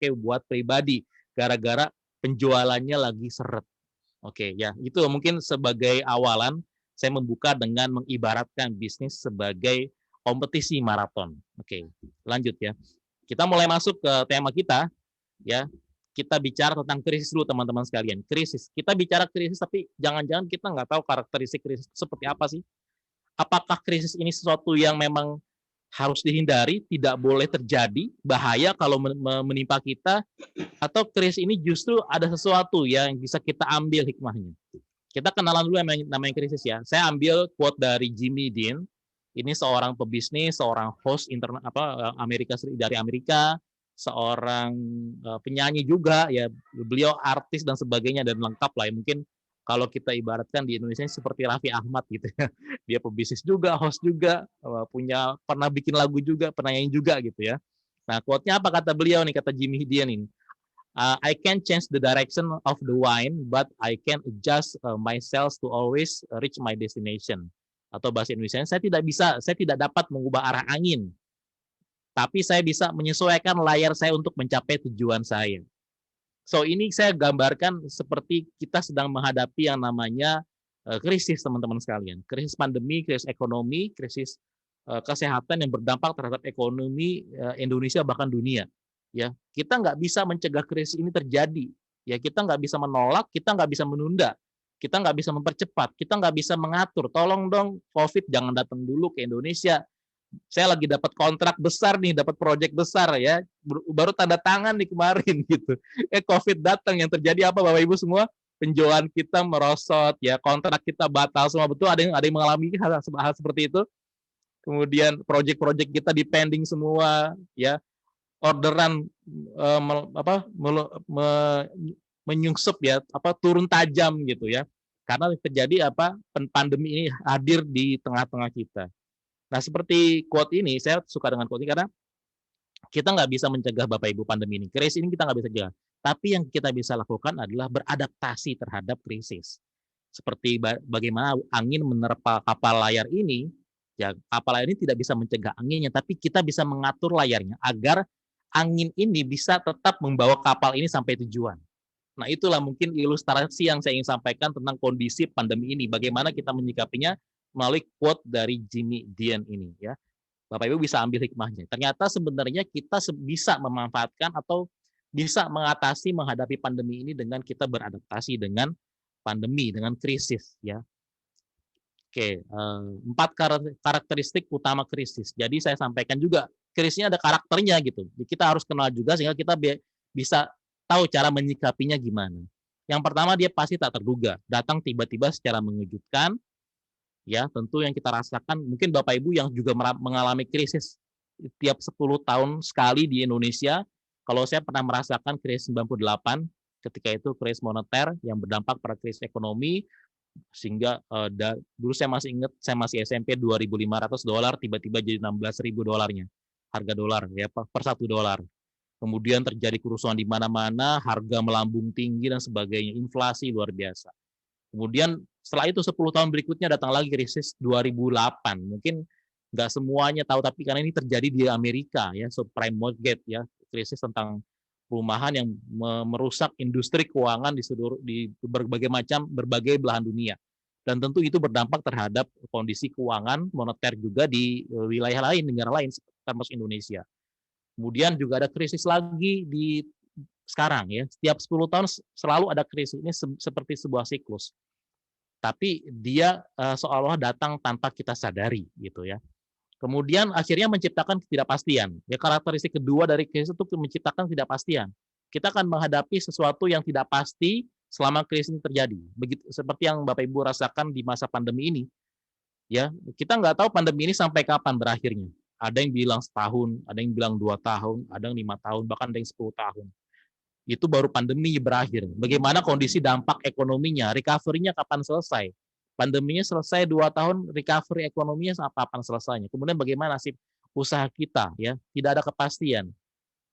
pakai buat pribadi gara-gara penjualannya lagi seret. Oke, ya itu mungkin sebagai awalan saya membuka dengan mengibaratkan bisnis sebagai kompetisi maraton. Oke, lanjut ya. Kita mulai masuk ke tema kita ya. Kita bicara tentang krisis dulu teman-teman sekalian. Krisis. Kita bicara krisis tapi jangan-jangan kita nggak tahu karakteristik krisis itu seperti apa sih? Apakah krisis ini sesuatu yang memang harus dihindari, tidak boleh terjadi, bahaya kalau menimpa kita, atau krisis ini justru ada sesuatu yang bisa kita ambil hikmahnya. Kita kenalan dulu yang namanya krisis ya. Saya ambil quote dari Jimmy Dean. Ini seorang pebisnis, seorang host dari Amerika, seorang penyanyi juga ya. Beliau artis dan sebagainya dan lengkap lah ya. Mungkin kalau kita ibaratkan di Indonesia seperti Raffi Ahmad gitu ya. Dia pebisnis juga, host juga, pernah bikin lagu juga, pernah nyanyi juga gitu ya. Nah, quote-nya apa kata beliau nih, kata Jimmy Dean ini. I can change the direction of the wind, but I can adjust myself to always reach my destination. Atau bahasa Indonesia, saya tidak dapat mengubah arah angin, tapi saya bisa menyesuaikan layar saya untuk mencapai tujuan saya. So ini saya gambarkan seperti kita sedang menghadapi yang namanya krisis teman-teman sekalian. Krisis pandemi, krisis ekonomi, krisis kesehatan yang berdampak terhadap ekonomi Indonesia bahkan dunia. Ya, kita nggak bisa mencegah krisis ini terjadi. Ya, kita nggak bisa menolak, kita nggak bisa menunda, kita nggak bisa mempercepat, kita nggak bisa mengatur. Tolong dong, COVID jangan datang dulu ke Indonesia. Saya lagi dapat kontrak besar nih, dapat proyek besar ya, baru tanda tangan nih kemarin gitu. COVID datang, yang terjadi apa Bapak Ibu semua? Penjualan kita merosot, ya kontrak kita batal semua, betul? Ada yang mengalami hal seperti itu. Kemudian proyek-proyek kita di pending semua, ya orderan menyungsep ya, turun tajam gitu ya, karena terjadi pandemi ini hadir di tengah-tengah kita. Nah, seperti quote ini, saya suka dengan quote ini karena kita nggak bisa mencegah Bapak Ibu pandemi ini. Krisis ini kita nggak bisa cegah. Tapi yang kita bisa lakukan adalah beradaptasi terhadap krisis. Seperti bagaimana angin menerpa kapal layar ini, ya kapal layar ini tidak bisa mencegah anginnya, tapi kita bisa mengatur layarnya agar angin ini bisa tetap membawa kapal ini sampai tujuan. Nah, itulah mungkin ilustrasi yang saya ingin sampaikan tentang kondisi pandemi ini. Bagaimana kita menyikapinya melalui quote dari Jimmy Dean ini ya. Bapak Ibu bisa ambil hikmahnya. Ternyata sebenarnya kita bisa memanfaatkan atau bisa menghadapi pandemi ini dengan kita beradaptasi dengan pandemi, dengan krisis ya. Oke, 4 karakteristik utama krisis. Jadi saya sampaikan juga krisisnya ada karakternya gitu. Kita harus kenal juga sehingga kita bisa tahu cara menyikapinya gimana. Yang pertama, dia pasti tak terduga, datang tiba-tiba secara mengejutkan. Ya, tentu yang kita rasakan, mungkin Bapak Ibu yang juga mengalami krisis tiap 10 tahun sekali di Indonesia. Kalau saya pernah merasakan krisis 98, ketika itu krisis moneter yang berdampak pada krisis ekonomi, sehingga dulu saya masih ingat, saya masih SMP, $2.500 tiba-tiba jadi $16.000 harga dolar ya per $1. Kemudian terjadi kerusuhan di mana-mana, harga melambung tinggi dan sebagainya, inflasi luar biasa. Kemudian setelah itu 10 tahun berikutnya datang lagi krisis 2008. Mungkin nggak semuanya tahu, tapi karena ini terjadi di Amerika ya, subprime mortgage ya, krisis tentang perumahan yang merusak industri keuangan di berbagai belahan dunia. Dan tentu itu berdampak terhadap kondisi keuangan moneter juga di wilayah lain, negara lain termasuk Indonesia. Kemudian juga ada krisis lagi di sekarang ya. Setiap 10 tahun selalu ada krisis, ini seperti sebuah siklus. Tapi dia seolah-olah datang tanpa kita sadari gitu ya. Kemudian akhirnya menciptakan ketidakpastian. Ya, karakteristik kedua dari krisis itu menciptakan ketidakpastian. Kita akan menghadapi sesuatu yang tidak pasti selama krisis ini terjadi. Begitu seperti yang Bapak Ibu rasakan di masa pandemi ini. Ya, kita nggak tahu pandemi ini sampai kapan berakhirnya. Ada yang bilang setahun, ada yang bilang 2 tahun, ada yang 5 tahun, bahkan ada yang 10 tahun. Itu baru pandemi berakhir. Bagaimana kondisi dampak ekonominya, recovery-nya kapan selesai? Pandeminya selesai 2 tahun, recovery ekonominya kapan selesainya? Kemudian bagaimana nasib usaha kita ya? Tidak ada kepastian.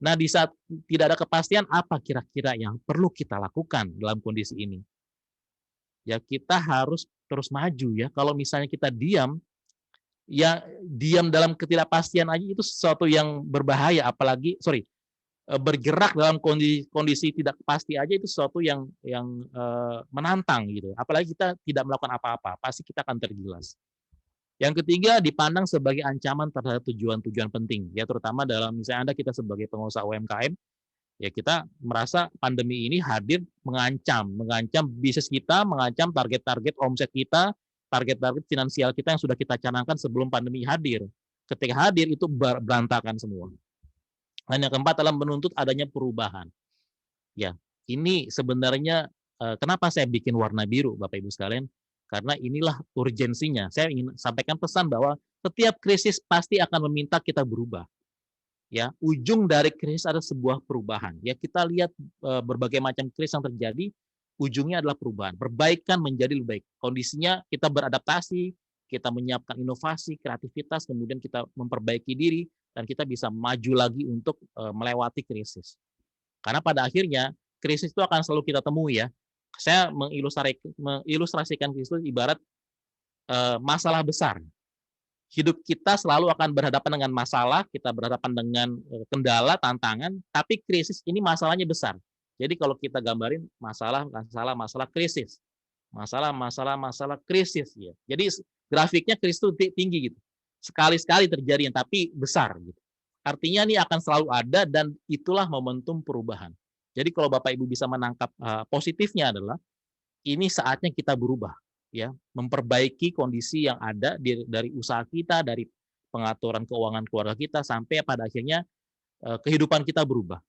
Nah, di saat tidak ada kepastian, apa kira-kira yang perlu kita lakukan dalam kondisi ini? Ya, kita harus terus maju ya. Kalau misalnya kita diam, ya diam dalam ketidakpastian aja itu sesuatu yang berbahaya, apalagi bergerak dalam kondisi tidak pasti aja itu sesuatu yang menantang gitu. Apalagi kita tidak melakukan apa-apa, pasti kita akan tergilas. Yang ketiga, dipandang sebagai ancaman terhadap tujuan-tujuan penting, ya terutama dalam misalnya kita sebagai pengusaha UMKM, ya kita merasa pandemi ini hadir mengancam bisnis kita, mengancam target-target omset kita, target-target finansial kita yang sudah kita canangkan sebelum pandemi hadir. Ketika hadir itu berantakan semua. Dan yang keempat adalah menuntut adanya perubahan. Ya, ini sebenarnya kenapa saya bikin warna biru, Bapak Ibu sekalian? Karena inilah urgensinya. Saya ingin sampaikan pesan bahwa setiap krisis pasti akan meminta kita berubah. Ya, ujung dari krisis ada sebuah perubahan. Ya, kita lihat berbagai macam krisis yang terjadi, ujungnya adalah perubahan. Perbaikan menjadi lebih baik. Kondisinya kita beradaptasi, kita menyiapkan inovasi, kreativitas, kemudian kita memperbaiki diri, dan kita bisa maju lagi untuk melewati krisis. Karena pada akhirnya krisis itu akan selalu kita temui ya. Saya mengilustrasikan krisis itu ibarat masalah besar. Hidup kita selalu akan berhadapan dengan masalah, kita berhadapan dengan kendala, tantangan, tapi krisis ini masalahnya besar. Jadi kalau kita gambarin masalah krisis. Masalah krisis ya. Jadi grafiknya krisis itu tinggi gitu. Sekali-sekali terjadi, tapi besar gitu. Artinya ini akan selalu ada dan itulah momentum perubahan. Jadi kalau Bapak Ibu bisa menangkap positifnya adalah ini saatnya kita berubah, ya, memperbaiki kondisi yang ada dari usaha kita, dari pengaturan keuangan keluarga kita sampai pada akhirnya kehidupan kita berubah.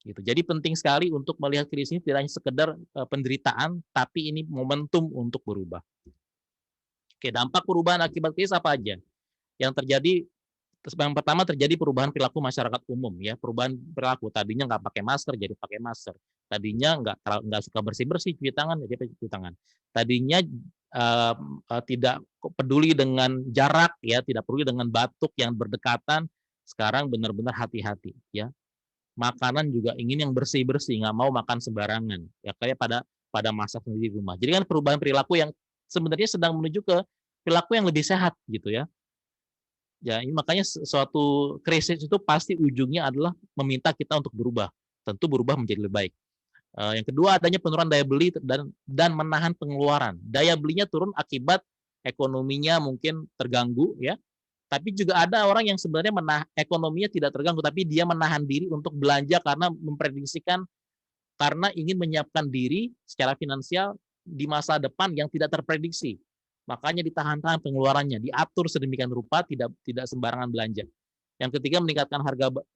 Gitu. Jadi penting sekali untuk melihat krisis ini tidak hanya sekedar penderitaan, tapi ini momentum untuk berubah. Oke, dampak perubahan akibat krisis apa aja? Yang terjadi, yang pertama terjadi perubahan perilaku masyarakat umum ya, perubahan perilaku. Tadinya nggak pakai masker jadi pakai masker. Tadinya nggak suka bersih-bersih cuci tangan jadi cuci tangan. Tadinya tidak peduli dengan jarak ya, tidak peduli dengan batuk yang berdekatan. Sekarang benar-benar hati-hati ya. Makanan juga ingin yang bersih-bersih, nggak mau makan sembarangan. Ya kayak pada masak sendiri di rumah. Jadi kan perubahan perilaku yang sebenarnya sedang menuju ke perilaku yang lebih sehat gitu ya. Ya, ini makanya suatu krisis itu pasti ujungnya adalah meminta kita untuk berubah. Tentu berubah menjadi lebih baik. Yang kedua adanya penurunan daya beli dan menahan pengeluaran. Daya belinya turun akibat ekonominya mungkin terganggu ya. Tapi juga ada orang yang sebenarnya ekonominya tidak terganggu tapi dia menahan diri untuk belanja karena memprediksikan karena ingin menyiapkan diri secara finansial di masa depan yang tidak terprediksi. Makanya ditahan-tahan pengeluarannya, diatur sedemikian rupa tidak sembarangan belanja. Yang ketiga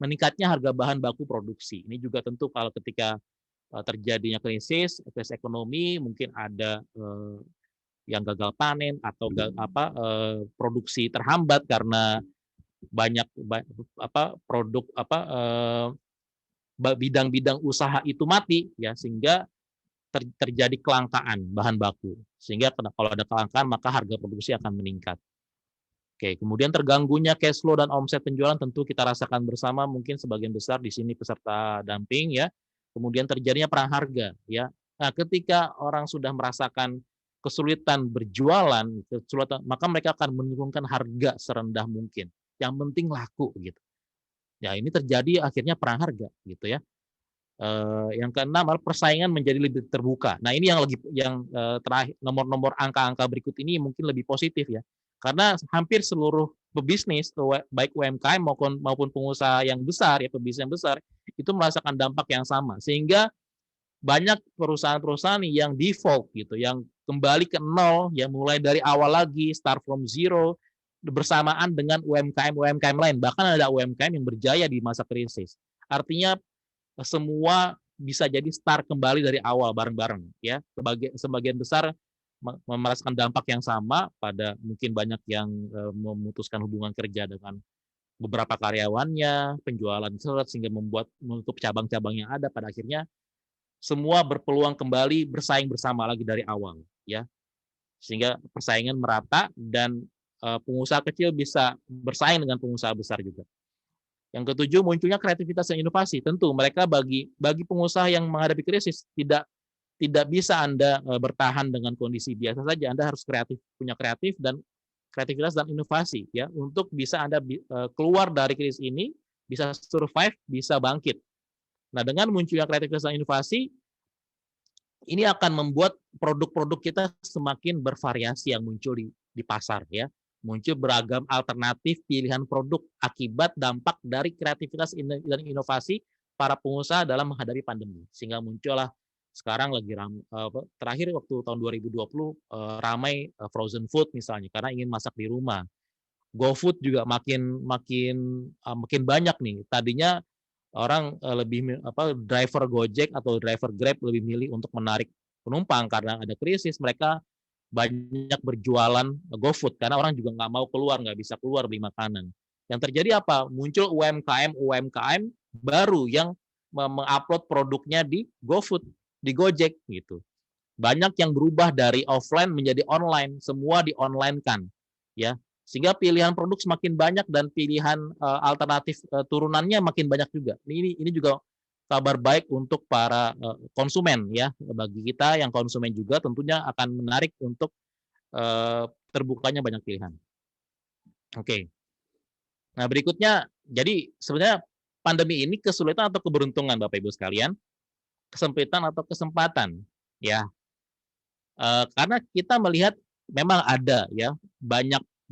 meningkatnya harga bahan baku produksi. Ini juga tentu kalau ketika terjadinya krisis ekonomi mungkin ada yang gagal panen atau produksi terhambat karena banyak produk bidang-bidang usaha itu mati ya sehingga terjadi kelangkaan bahan baku. Sehingga kalau ada kelangkaan maka harga produksi akan meningkat. Oke, kemudian terganggunya cash flow dan omset penjualan tentu kita rasakan bersama mungkin sebagian besar di sini peserta damping ya. Kemudian terjadinya perang harga ya. Nah, ketika orang sudah merasakan kesulitan berjualan, maka mereka akan menurunkan harga serendah mungkin. Yang penting laku gitu. Ya, ini terjadi akhirnya perang harga gitu ya. Yang keenam adalah persaingan menjadi lebih terbuka. Nah, ini yang terakhir nomor-nomor angka-angka berikut ini mungkin lebih positif ya. Karena hampir seluruh pebisnis baik UMKM maupun pengusaha yang besar ya, pebisnis yang besar itu merasakan dampak yang sama. Sehingga banyak perusahaan-perusahaan yang default gitu, yang kembali ke nol, yang mulai dari awal lagi, start from zero bersamaan dengan UMKM lain. Bahkan ada UMKM yang berjaya di masa krisis. Artinya semua bisa jadi start kembali dari awal bareng-bareng ya. Sebagian besar merasakan dampak yang sama pada mungkin banyak yang memutuskan hubungan kerja dengan beberapa karyawannya, penjualan sehingga menutup cabang-cabang yang ada pada akhirnya semua berpeluang kembali bersaing bersama lagi dari awal ya. Sehingga persaingan merata dan pengusaha kecil bisa bersaing dengan pengusaha besar juga. Yang ketujuh, munculnya kreativitas dan inovasi. Tentu mereka bagi pengusaha yang menghadapi krisis tidak bisa Anda bertahan dengan kondisi biasa saja. Anda harus punya kreativitas dan inovasi ya untuk bisa Anda keluar dari krisis ini, bisa survive, bisa bangkit Nah, dengan munculnya kreativitas dan inovasi, ini akan membuat produk-produk kita semakin bervariasi yang muncul di pasar ya. Muncul beragam alternatif pilihan produk akibat dampak dari kreativitas dan inovasi para pengusaha dalam menghadapi pandemi. Sehingga muncullah sekarang lagi terakhir waktu tahun 2020 ramai frozen food misalnya karena ingin masak di rumah. GoFood juga makin makin makin banyak nih. Tadinya orang driver Gojek atau driver Grab lebih milih untuk menarik penumpang karena ada krisis, mereka banyak berjualan GoFood karena orang juga nggak mau keluar, nggak bisa keluar beli makanan. Yang terjadi apa? Muncul UMKM baru yang mengupload produknya di GoFood, di Gojek gitu. Banyak yang berubah dari offline menjadi online, semua di-online-kan, ya. Sehingga pilihan produk semakin banyak dan pilihan alternatif turunannya makin banyak juga. Ini juga kabar baik untuk para konsumen ya. Bagi kita yang konsumen juga tentunya akan menarik untuk terbukanya banyak pilihan. Oke. Nah, berikutnya jadi sebenarnya pandemi ini kesulitan atau keberuntungan Bapak Ibu sekalian? Kesempitan atau kesempatan? Ya, karena kita melihat memang ada ya,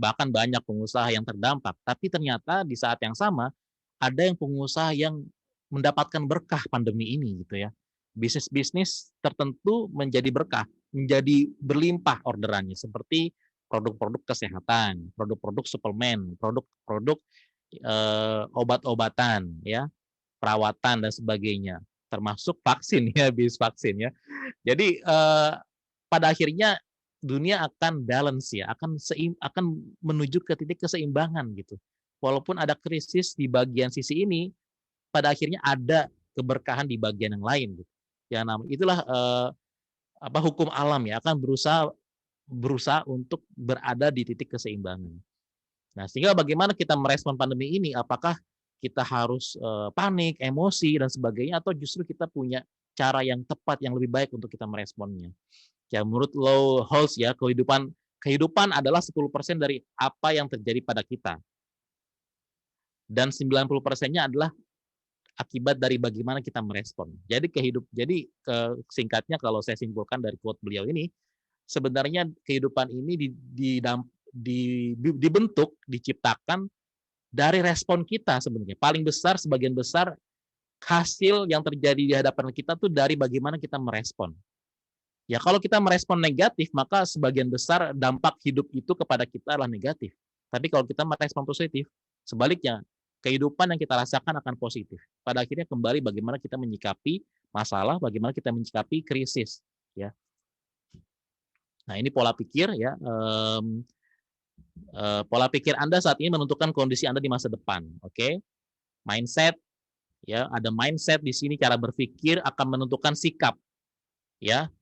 bahkan banyak pengusaha yang terdampak, tapi ternyata di saat yang sama ada yang pengusaha yang mendapatkan berkah pandemi ini gitu ya. Bisnis-bisnis tertentu menjadi berkah, menjadi berlimpah orderannya seperti produk-produk kesehatan, produk-produk suplemen, produk-produk obat-obatan ya, perawatan dan sebagainya, termasuk vaksin ya, bisnis vaksin ya. Jadi pada akhirnya dunia akan balance ya, akan menuju ke titik keseimbangan gitu. Walaupun ada krisis di bagian sisi ini, pada akhirnya ada keberkahan di bagian yang lain gitu. Ya itulah hukum alam ya, akan berusaha untuk berada di titik keseimbangan. Nah, sehingga bagaimana kita merespon pandemi ini? Apakah kita harus panik, emosi dan sebagainya atau justru kita punya cara yang tepat yang lebih baik untuk kita meresponnya? Ya, menurut Law Holtz ya, kehidupan adalah 10% dari apa yang terjadi pada kita. Dan 90%-nya adalah akibat dari bagaimana kita merespon. Jadi singkatnya kalau saya simpulkan dari quote beliau ini, sebenarnya kehidupan ini dibentuk, diciptakan dari respon kita sebenarnya. Paling besar, sebagian besar hasil yang terjadi di hadapan kita tuh dari bagaimana kita merespon. Ya kalau kita merespon negatif, maka sebagian besar dampak hidup itu kepada kita adalah negatif. Tapi kalau kita merespon positif, sebaliknya, kehidupan yang kita rasakan akan positif. Pada akhirnya kembali bagaimana kita menyikapi masalah, bagaimana kita menyikapi krisis. Ya. Nah ini pola pikir ya. Pola pikir Anda saat ini menentukan kondisi Anda di masa depan. Oke, mindset ya, ada mindset di sini, cara berpikir akan menentukan sikap. Ya,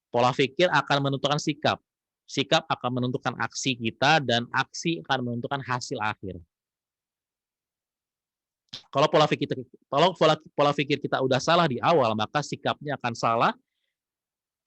pola pikir akan menentukan sikap. Sikap akan menentukan aksi kita dan aksi akan menentukan hasil akhir. Kalau pola pikir kita udah salah di awal, maka sikapnya akan salah,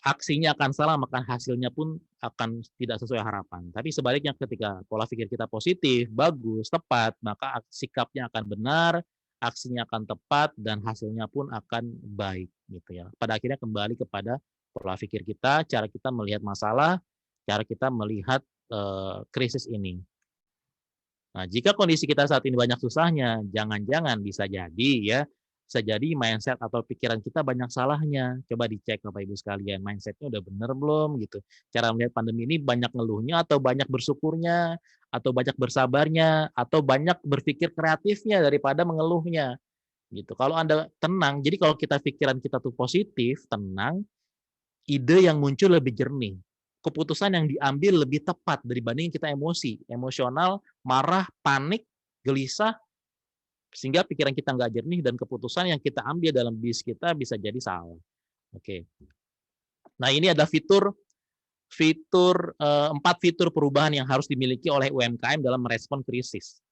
aksinya akan salah, maka hasilnya pun akan tidak sesuai harapan. Tapi sebaliknya ketika pola pikir kita positif, bagus, tepat, maka sikapnya akan benar, aksinya akan tepat dan hasilnya pun akan baik gitu ya. Pada akhirnya kembali kepada pola pikir kita, cara kita melihat masalah, cara kita melihat krisis ini. Nah, jika kondisi kita saat ini banyak susahnya, jangan-jangan bisa jadi mindset atau pikiran kita banyak salahnya. Coba dicek Bapak Ibu sekalian, mindsetnya udah bener belum gitu. Cara melihat pandemi ini banyak ngeluhnya atau banyak bersyukurnya, atau banyak bersabarnya, atau banyak berpikir kreatifnya daripada mengeluhnya. Gitu. Kalau Anda tenang, jadi kalau pikiran kita tuh positif, tenang, ide yang muncul lebih jernih. Keputusan yang diambil lebih tepat dibanding kita emosional, marah, panik, gelisah, sehingga pikiran kita nggak jernih dan keputusan yang kita ambil dalam bisnis kita bisa jadi salah. Oke. Nah ini ada empat fitur perubahan yang harus dimiliki oleh UMKM dalam merespon krisis.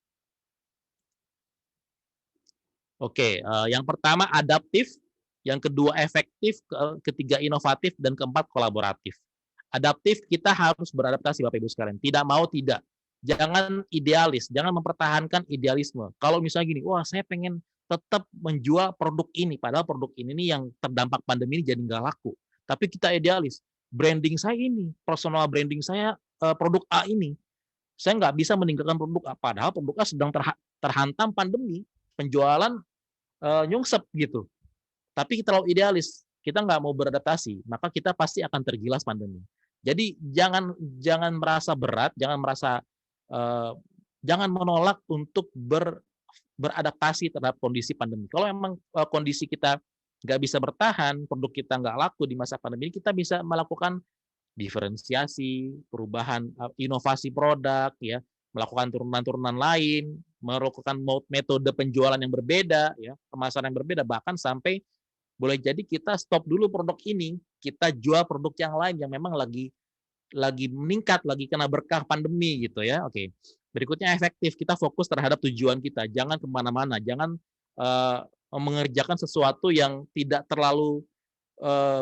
Oke, yang pertama adaptif, yang kedua efektif, ketiga inovatif, dan keempat kolaboratif. Adaptif, kita harus beradaptasi Bapak Ibu sekalian. Tidak mau tidak. Jangan idealis, jangan mempertahankan idealisme. Kalau misalnya gini, wah saya pengen tetap menjual produk ini, padahal produk ini nih yang terdampak pandemi ini jadi nggak laku. Tapi kita idealis, branding saya ini, personal branding saya, produk A ini. Saya nggak bisa meninggalkan produk A, padahal produk A sedang terhantam pandemi, penjualan, nyungsep gitu. Tapi kita terlalu idealis, kita nggak mau beradaptasi, maka kita pasti akan tergilas pandemi. Jadi jangan jangan merasa berat, jangan merasa, eee, jangan menolak untuk beradaptasi terhadap kondisi pandemi. Kalau memang, kondisi kita nggak bisa bertahan, produk kita nggak laku di masa pandemi, kita bisa melakukan diferensiasi, perubahan, inovasi produk ya, melakukan turunan-turunan lain, melakukan metode penjualan yang berbeda ya, kemasan yang berbeda, bahkan sampai boleh jadi kita stop dulu produk ini, kita jual produk yang lain yang memang lagi meningkat, lagi kena berkah pandemi gitu ya. Oke. Berikutnya efektif, kita fokus terhadap tujuan kita, jangan kemana-mana, jangan mengerjakan sesuatu yang tidak terlalu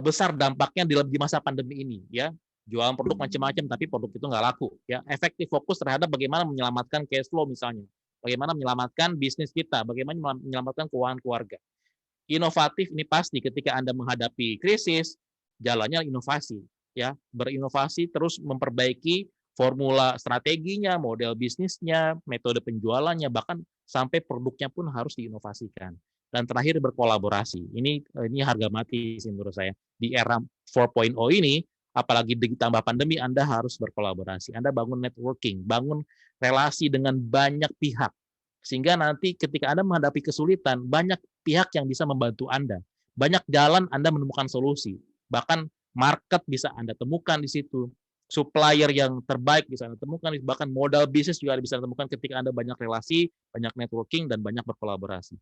besar dampaknya di masa pandemi ini ya. Jualan produk macam-macam tapi produk itu nggak laku ya. Efektif fokus terhadap bagaimana menyelamatkan cash flow misalnya. Bagaimana menyelamatkan bisnis kita, bagaimana menyelamatkan keuangan keluarga. Inovatif ini pasti ketika Anda menghadapi krisis, jalannya inovasi ya. Berinovasi terus memperbaiki formula strateginya, model bisnisnya, metode penjualannya, bahkan sampai produknya pun harus diinovasikan. Dan terakhir berkolaborasi. Ini harga mati sih menurut saya. Di era 4.0 ini, apalagi ditambah pandemi, Anda harus berkolaborasi. Anda bangun networking, bangun relasi dengan banyak pihak. Sehingga nanti ketika Anda menghadapi kesulitan, banyak pihak yang bisa membantu Anda. Banyak jalan Anda menemukan solusi. Bahkan market bisa Anda temukan di situ. Supplier yang terbaik bisa Anda temukan, bahkan modal bisnis juga bisa Anda temukan ketika Anda banyak relasi, banyak networking, dan banyak berkolaborasi.